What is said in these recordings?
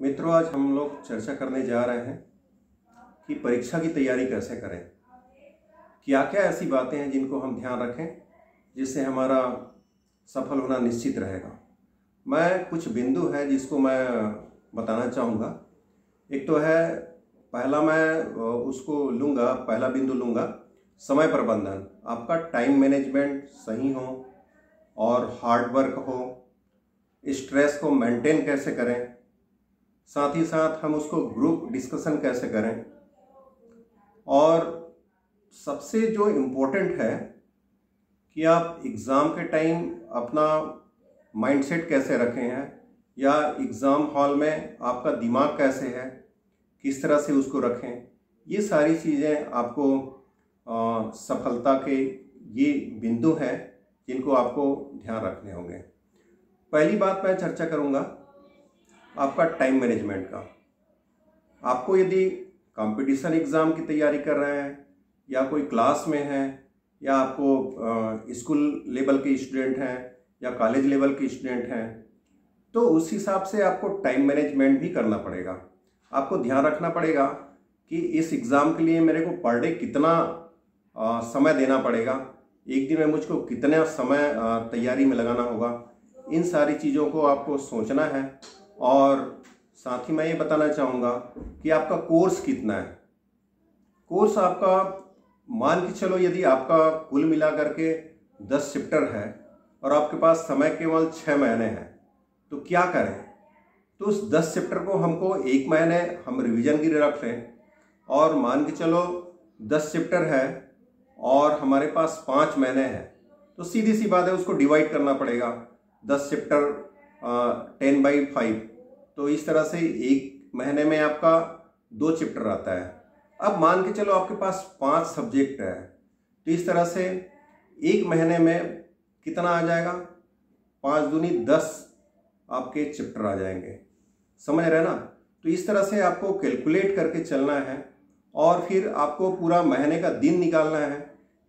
मित्रों, आज हम लोग चर्चा करने जा रहे हैं कि परीक्षा की तैयारी कैसे करें। क्या क्या ऐसी बातें हैं जिनको हम ध्यान रखें जिससे हमारा सफल होना निश्चित रहेगा। मैं कुछ बिंदु हैं जिसको मैं बताना चाहूँगा। एक तो है, पहला मैं उसको लूँगा, पहला बिंदु लूँगा समय प्रबंधन। आपका टाइम मैनेजमेंट सही हो और हार्ड वर्क हो। स्ट्रेस को मेंटेन कैसे करें, साथ ही साथ हम उसको ग्रुप डिस्कशन कैसे करें, और सबसे जो इम्पोर्टेंट है कि आप एग्ज़ाम के टाइम अपना माइंडसेट कैसे रखे हैं, या एग्ज़ाम हॉल में आपका दिमाग कैसे है, किस तरह से उसको रखें। ये सारी चीज़ें आपको सफलता के ये बिंदु हैं जिनको आपको ध्यान रखने होंगे। पहली बात मैं चर्चा करूँगा आपका टाइम मैनेजमेंट का। आपको यदि कंपटीशन एग्ज़ाम की तैयारी कर रहे हैं, या कोई क्लास में हैं, या आपको स्कूल लेवल के स्टूडेंट हैं या कॉलेज लेवल के स्टूडेंट हैं, तो उस हिसाब से आपको टाइम मैनेजमेंट भी करना पड़ेगा। आपको ध्यान रखना पड़ेगा कि इस एग्ज़ाम के लिए मेरे को पर डे कितना समय देना पड़ेगा, एक दिन में मुझको कितना समय तैयारी में लगाना होगा। इन सारी चीज़ों को आपको सोचना है। और साथ ही मैं ये बताना चाहूँगा कि आपका कोर्स कितना है। कोर्स आपका, मान के चलो यदि आपका कुल मिला करके 10 चैप्टर है और आपके पास समय केवल 6 महीने हैं, तो क्या करें। तो उस 10 चैप्टर को हमको 1 महीने हम रिवीजन के लिए रख लें, और मान के चलो 10 चैप्टर है और हमारे पास 5 महीने हैं, तो सीधी सी बात है, उसको डिवाइड करना पड़ेगा। 10 चैप्टर 10/5, तो इस तरह से 1 महीने में आपका 2 चैप्टर आता है। अब मान के चलो आपके पास 5 सब्जेक्ट है, तो इस तरह से 1 महीने में कितना आ जाएगा, 5 दूनी 10 आपके चैप्टर आ जाएंगे। समझ रहे ना। तो इस तरह से आपको कैलकुलेट करके चलना है, और फिर आपको पूरा महीने का दिन निकालना है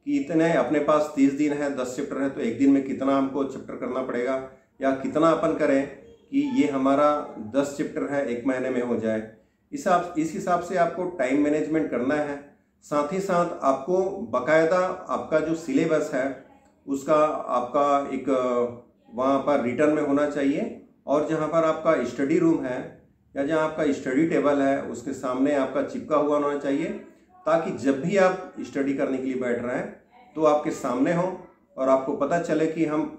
कि इतने अपने पास 30 दिन है, 10 चैप्टर है, तो एक दिन में कितना हमको चैप्टर करना पड़ेगा, या कितना अपन करें कि ये हमारा 10 चैप्टर है 1 महीने में हो जाए। इस हिसाब से आपको टाइम मैनेजमेंट करना है। साथ ही साथ आपको बाकायदा आपका जो सिलेबस है उसका आपका एक वहाँ पर रिटर्न में होना चाहिए, और जहाँ पर आपका स्टडी रूम है या जहाँ आपका स्टडी टेबल है उसके सामने आपका चिपका हुआ होना चाहिए, ताकि जब भी आप स्टडी करने के लिए बैठ रहे हैं तो आपके सामने हो और आपको पता चले कि हम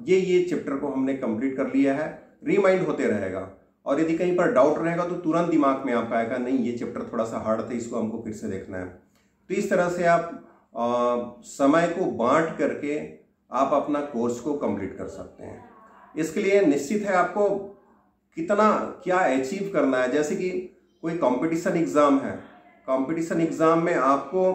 ये चैप्टर को हमने कंप्लीट कर लिया है। रिमाइंड होते रहेगा, और यदि कहीं पर डाउट रहेगा तो तुरंत दिमाग में आप आएगा, नहीं ये चैप्टर थोड़ा सा हार्ड था, इसको हमको फिर से देखना है। तो इस तरह से आप समय को बांट करके आप अपना कोर्स को कंप्लीट कर सकते हैं। इसके लिए निश्चित है आपको कितना क्या अचीव करना है। जैसे कि कोई कंपटीशन एग्ज़ाम है, कंपटीशन एग्ज़ाम में आपको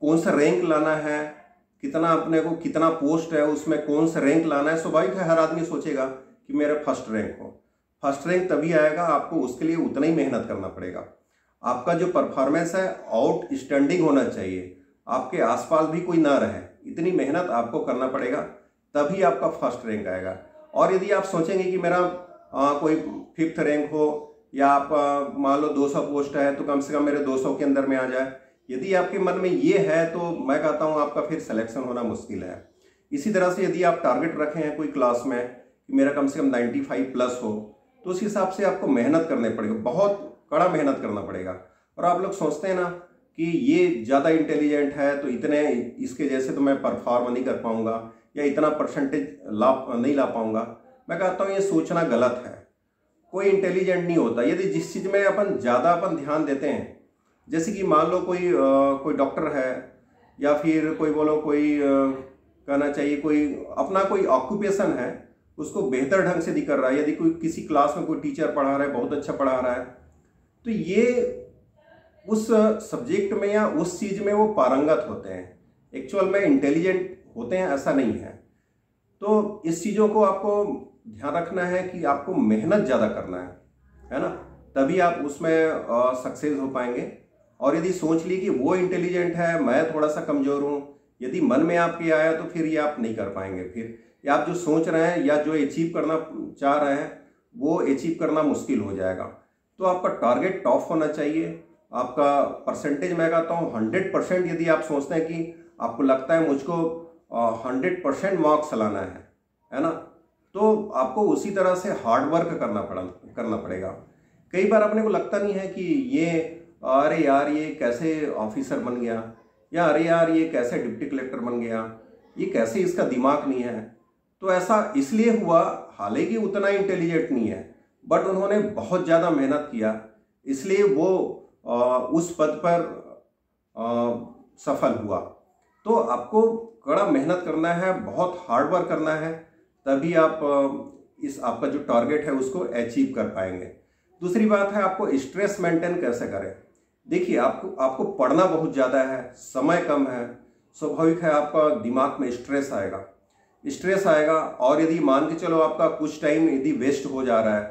कौन सा रैंक लाना है, कितना अपने को कितना पोस्ट है उसमें कौन सा रैंक लाना है। स्वाभाविक है, हर आदमी सोचेगा कि मेरा फर्स्ट रैंक हो। फर्स्ट रैंक तभी आएगा, आपको उसके लिए उतना ही मेहनत करना पड़ेगा। आपका जो परफॉर्मेंस है आउटस्टैंडिंग होना चाहिए, आपके आसपास भी कोई ना रहे, इतनी मेहनत आपको करना पड़ेगा, तभी आपका फर्स्ट रैंक आएगा। और यदि आप सोचेंगे कि मेरा कोई 5th रैंक हो, या आप मान लो 200 पोस्ट है तो कम से कम मेरे 200 के अंदर में आ जाए, यदि आपके मन में ये है तो मैं कहता हूँ आपका फिर सिलेक्शन होना मुश्किल है। इसी तरह से यदि आप टारगेट रखे हैं कोई क्लास में कि मेरा कम से कम 95+ हो, तो उस हिसाब से आपको मेहनत करने पड़ेगा, बहुत कड़ा मेहनत करना पड़ेगा। और आप लोग सोचते हैं ना कि ये ज़्यादा इंटेलिजेंट है तो इतने इसके जैसे तो मैं परफॉर्म नहीं कर पाऊँगा, या इतना परसेंटेज नहीं ला पाऊँगा। मैं कहता हूँ ये सोचना गलत है। कोई इंटेलिजेंट नहीं होता। यदि जिस चीज़ में अपन ज़्यादा ध्यान देते हैं, जैसे कि मान लो कोई डॉक्टर है, या फिर कोई बोलो कोई कहना चाहिए कोई अपना कोई ऑक्यूपेशन है उसको बेहतर ढंग से कर रहा है। यदि कोई किसी क्लास में कोई टीचर पढ़ा रहा है, बहुत अच्छा पढ़ा रहा है, तो ये उस सब्जेक्ट में या उस चीज़ में वो पारंगत होते हैं, एक्चुअल में इंटेलिजेंट होते हैं, ऐसा नहीं है। तो इस चीज़ों को आपको ध्यान रखना है कि आपको मेहनत ज़्यादा करना है ना, तभी आप उसमें सक्सेस हो पाएंगे। और यदि सोच ली कि वो इंटेलिजेंट है, मैं थोड़ा सा कमज़ोर हूँ, यदि मन में आपके आया तो फिर ये आप नहीं कर पाएंगे। फिर या आप जो सोच रहे हैं या जो अचीव करना चाह रहे हैं वो अचीव करना मुश्किल हो जाएगा। तो आपका टारगेट टॉप होना चाहिए। आपका परसेंटेज मैं कहता हूँ 100%। यदि आप सोचते हैं कि आपको लगता है मुझको 100% मार्क्स लाना है ना, तो आपको उसी तरह से हार्ड वर्क करना पड़ेगा। कई बार अपने को लगता नहीं है कि ये अरे यार ये कैसे ऑफिसर बन गया, या अरे यार ये कैसे डिप्टी कलेक्टर बन गया, ये कैसे इसका दिमाग नहीं है। तो ऐसा इसलिए हुआ, हालांकि उतना इंटेलिजेंट नहीं है, बट उन्होंने बहुत ज़्यादा मेहनत किया, इसलिए वो उस पद पर सफल हुआ। तो आपको कड़ा मेहनत करना है, बहुत हार्ड वर्क करना है, तभी आप इस आपका जो टारगेट है उसको अचीव कर पाएंगे। दूसरी बात है, आपको स्ट्रेस मेंटेन कैसे करें। देखिए, आपको पढ़ना बहुत ज़्यादा है, समय कम है, स्वाभाविक है आपका दिमाग में स्ट्रेस आएगा। और यदि मान के चलो आपका कुछ टाइम यदि वेस्ट हो जा रहा है,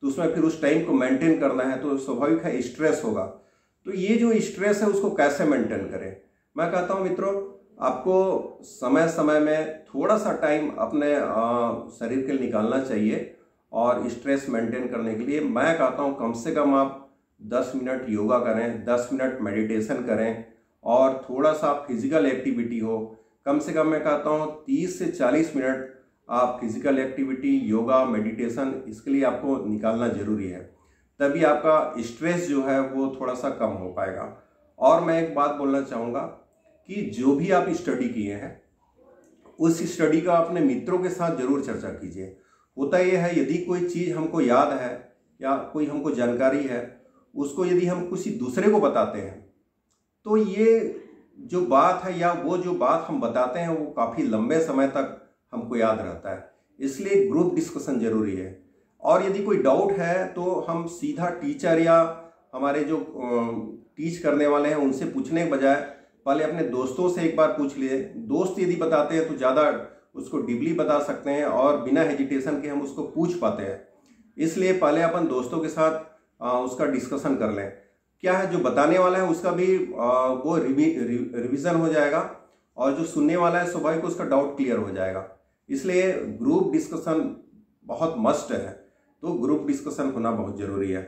तो उसमें फिर उस टाइम को मेंटेन करना है, तो स्वाभाविक है स्ट्रेस होगा। तो ये जो स्ट्रेस है उसको कैसे मेंटेन करें। मैं कहता हूँ मित्रों, आपको समय समय में थोड़ा सा टाइम अपने शरीर के लिए निकालना चाहिए। और स्ट्रेस मेंटेन करने के लिए मैं कहता हूँ कम से कम आप 10 मिनट योगा करें, 10 मिनट मेडिटेशन करें, और थोड़ा सा फिजिकल एक्टिविटी हो। कम से कम मैं कहता हूँ 30 से 40 मिनट आप फिजिकल एक्टिविटी, योगा, मेडिटेशन, इसके लिए आपको निकालना जरूरी है। तभी आपका स्ट्रेस जो है वो थोड़ा सा कम हो पाएगा। और मैं एक बात बोलना चाहूँगा कि जो भी आप स्टडी किए हैं, उस स्टडी का अपने मित्रों के साथ जरूर चर्चा कीजिए। होता यह है, यदि कोई चीज़ हमको याद है या कोई हमको जानकारी है, उसको यदि हम किसी दूसरे को बताते हैं, तो ये जो बात है या वो जो बात हम बताते हैं वो काफ़ी लंबे समय तक हमको याद रहता है। इसलिए ग्रुप डिस्कशन जरूरी है। और यदि कोई डाउट है तो हम सीधा टीचर या हमारे जो टीच करने वाले हैं उनसे पूछने के बजाय पहले अपने दोस्तों से एक बार पूछ लिए। दोस्त यदि बताते हैं तो ज़्यादा उसको डीपली बता सकते हैं और बिना हेजिटेशन के हम उसको पूछ पाते हैं। इसलिए पहले अपन दोस्तों के साथ उसका डिस्कशन कर लें। क्या है, जो बताने वाला है उसका भी वो रिवीजन हो जाएगा, और जो सुनने वाला है स्वाभाविक उसका डाउट क्लियर हो जाएगा। इसलिए ग्रुप डिस्कशन बहुत मस्ट है। तो ग्रुप डिस्कशन होना बहुत जरूरी है।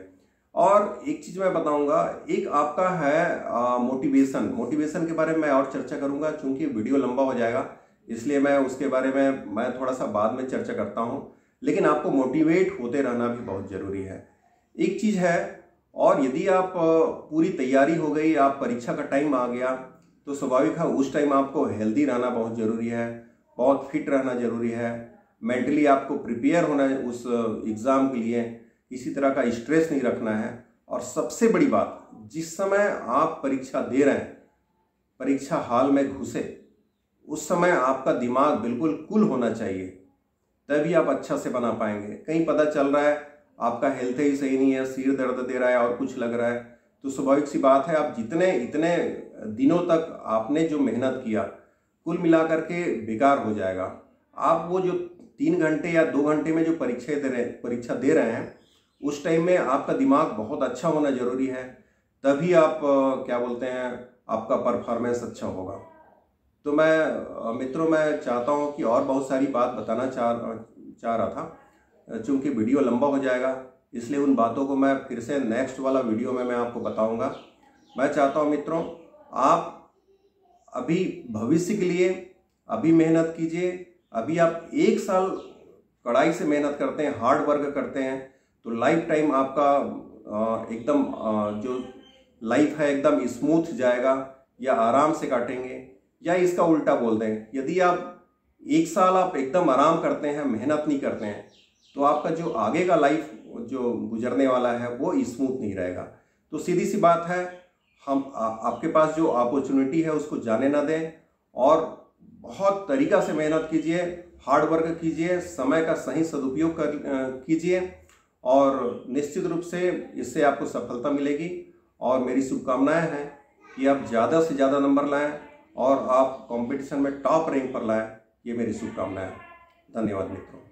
और एक चीज मैं बताऊंगा, एक आपका है मोटिवेशन के बारे में मैं और चर्चा करूंगा। चूंकि वीडियो लंबा हो जाएगा इसलिए मैं उसके बारे में मैं थोड़ा सा बाद में चर्चा करता हूं। लेकिन आपको मोटिवेट होते रहना भी बहुत जरूरी है। एक चीज है, और यदि आप पूरी तैयारी हो गई, आप परीक्षा का टाइम आ गया, तो स्वाभाविक है उस टाइम आपको हेल्दी रहना बहुत जरूरी है, बहुत फिट रहना जरूरी है। मेंटली आपको प्रिपेयर होना है उस एग्ज़ाम के लिए, किसी तरह का स्ट्रेस नहीं रखना है। और सबसे बड़ी बात, जिस समय आप परीक्षा दे रहे हैं, परीक्षा हॉल में घुसे, उस समय आपका दिमाग बिल्कुल कूल होना चाहिए, तभी आप अच्छा से बना पाएंगे। कहीं पता चल रहा है आपका हेल्थ ही सही नहीं है, सिर दर्द दे रहा है और कुछ लग रहा है, तो स्वाभाविक सी बात है आप इतने दिनों तक आपने जो मेहनत किया कुल मिलाकर के बेकार हो जाएगा। आप वो जो 3 घंटे या 2 घंटे में जो परीक्षा दे रहे हैं, उस टाइम में आपका दिमाग बहुत अच्छा होना जरूरी है, तभी आप क्या बोलते हैं आपका परफॉर्मेंस अच्छा होगा। तो मित्रों मैं चाहता हूं कि और बहुत सारी बात बताना चाह रहा था, चूंकि वीडियो लंबा हो जाएगा, इसलिए उन बातों को मैं फिर से नेक्स्ट वाला वीडियो में मैं आपको बताऊंगा। मैं चाहता हूं मित्रों, आप अभी भविष्य के लिए अभी मेहनत कीजिए। अभी आप 1 साल कड़ाई से मेहनत करते हैं, हार्ड वर्क करते हैं, तो लाइफ टाइम आपका एकदम जो लाइफ है एकदम स्मूथ जाएगा, या आराम से काटेंगे। या इसका उल्टा बोल दें, यदि आप 1 साल आप एकदम आराम करते हैं, मेहनत नहीं करते हैं, तो आपका जो आगे का लाइफ जो गुजरने वाला है वो स्मूथ नहीं रहेगा। तो सीधी सी बात है, हम आपके पास जो अपॉर्चुनिटी है उसको जाने ना दें, और बहुत तरीका से मेहनत कीजिए, हार्ड वर्क कीजिए, समय का सही सदुपयोग कीजिए, और निश्चित रूप से इससे आपको सफलता मिलेगी। और मेरी शुभकामनाएं हैं कि आप ज़्यादा से ज़्यादा नंबर लाएं और आप कंपटीशन में टॉप रैंक पर लाएं। ये मेरी शुभकामनाएं। धन्यवाद मित्रों।